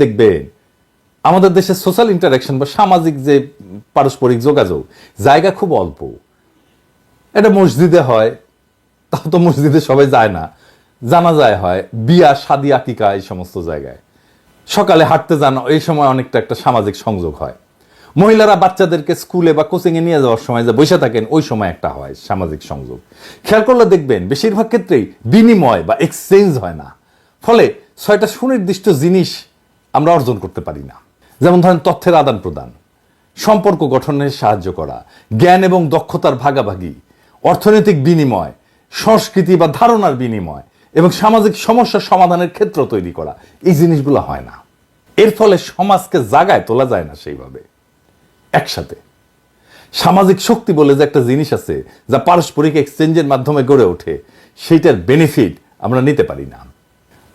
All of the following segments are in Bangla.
দেখবেন আমাদের দেশে সোশ্যাল ইন্টারাকশন বা সামাজিক যে পারস্পরিক যোগাযোগ জায়গা খুব অল্প। এটা মসজিদে হয়, তাও তো মসজিদে সবাই যায় না, জানাজায় হয়, বিয়া শাদী আকিকা এই সমস্ত জায়গায় সকালে হাঁটতে যান, এই সময় অনেকটা একটা সামাজিক সংযোগ হয়। মহিলারা বাচ্চাদেরকে স্কুলে বা কোচিংয়ে নিয়ে যাওয়ার সময় যে বসে থাকেন ওই সময় একটা হয় সামাজিক সংযোগ। খেয়াল করলে দেখবেন বেশিরভাগ ক্ষেত্রেই বিনিময় বা এক্সচেঞ্জ হয় না, ফলে 6টা সুনির্দিষ্ট জিনিস আমরা অর্জন করতে পারি না। যেমন ধরেন তথ্যের আদান প্রদান, সম্পর্ক গঠনে সাহায্য করা, জ্ঞান এবং দক্ষতার ভাগাভাগি, অর্থনৈতিক বিনিময়, সংস্কৃতি বা ধারণার বিনিময় এবং সামাজিক সমস্যার সমাধানের ক্ষেত্র তৈরি করা। এই জিনিসগুলো হয় না। এর ফলে সমাজকে জাগায় তোলা যায় না সেইভাবে একসাথে। সামাজিক শক্তি বলে যে একটা জিনিস আছে যা পারস্পরিক এক্সচেঞ্জের মাধ্যমে গড়ে ওঠে, সেইটার বেনিফিট আমরা নিতে পারি না।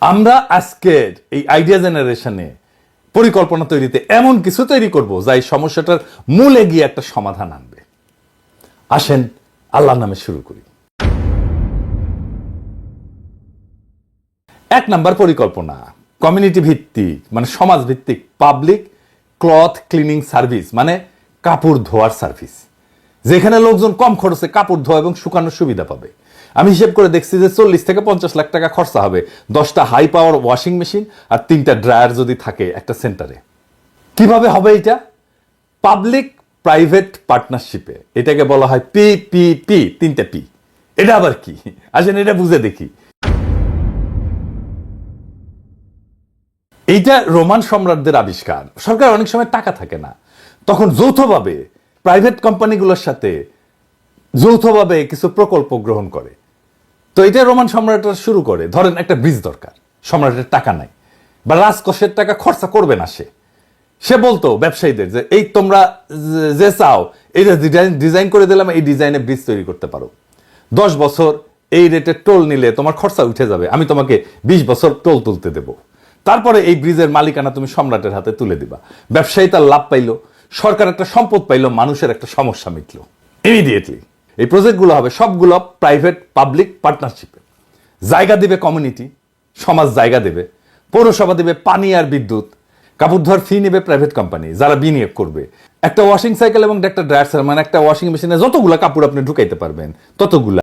আমরা আজকের এই আইডিয়া জেনারেশনে পরিকল্পনা তৈরিতে এমন কিছু তৈরি করব যা এই সমস্যাটার মূলে গিয়ে একটা সমাধান আনবে। আসেন আল্লাহর নামে শুরু করি। 1 নাম্বার পরিকল্পনা, কমিউনিটি ভিত্তিক মানে সমাজ ভিত্তিক পাবলিক ক্লথ ক্লিনিং সার্ভিস, মানে কাপড় ধোয়ার সার্ভিস, যেখানে লোকজন কম খরচে কাপড় ধোয়া এবং শুকানোর সুবিধা পাবে। আমি হিসেব করে দেখছি যে 40 থেকে 50 লাখ টাকা খরচা হবে 10টা হাই পাওয়ার ওয়াশিং মেশিন আর 3টা ড্রায়ার যদি থাকে একটা সেন্টারে। কিভাবে হবে এটা? পাবলিক প্রাইভেট পার্টনারশিপে। এটাকে বলা হয় পিপিপি, 3টা পি। এটা আবার কি আসেন এটা বুঝে দেখি। এইটা রোমান সম্রাটদের আবিষ্কার। সরকার অনেক সময় টাকা থাকে না, তখন যৌথভাবে প্রাইভেট কোম্পানিগুলোর সাথে যৌথভাবে কিছু প্রকল্প গ্রহণ করে। তো এটা রোমান সম্রাটরা শুরু করে। ধরেন একটা ব্রিজ দরকার, সম্রাটের টাকা নাই বা রাজকোষের টাকা খরচা করবে না, সে বলতো ব্যবসায়ীদের যে এই তোমরা যে চাও এইটা ডিজাইন করে দিলাম, এই ডিজাইনে ব্রিজ তৈরি করতে পারো, 10 বছর এই রেটে টোল নিলে তোমার খরচা উঠে যাবে, আমি তোমাকে 20 বছর টোল তুলতে দেব, তারপরে এই ব্রিজের মালিকানা তুমি সম্রাটের হাতে তুলে দিবা। ব্যবসায়ী তার লাভ পাইলো, সরকার একটা সম্পদ পাইলো, মানুষের একটা সমস্যা মিটলো ইমিডিয়েটলি। এই প্রজেক্টগুলো হবে সবগুলো প্রাইভেট পাবলিক পার্টনারশিপে। জায়গা দিবে কমিউনিটি, সমাজ জায়গা দেবে, পৌরসভা দেবে পানি আর বিদ্যুৎ, কাপড় ধোয়ার ফি নেবে প্রাইভেট কোম্পানি যারা বিনিয়োগ করবে। একটা ওয়াশিং সাইকেল এবং একটা ড্রায়ার, মানে একটা ওয়াশিং মেশিনে যতগুলা কাপড় আপনি ঢুকাইতে পারবেন ততগুলা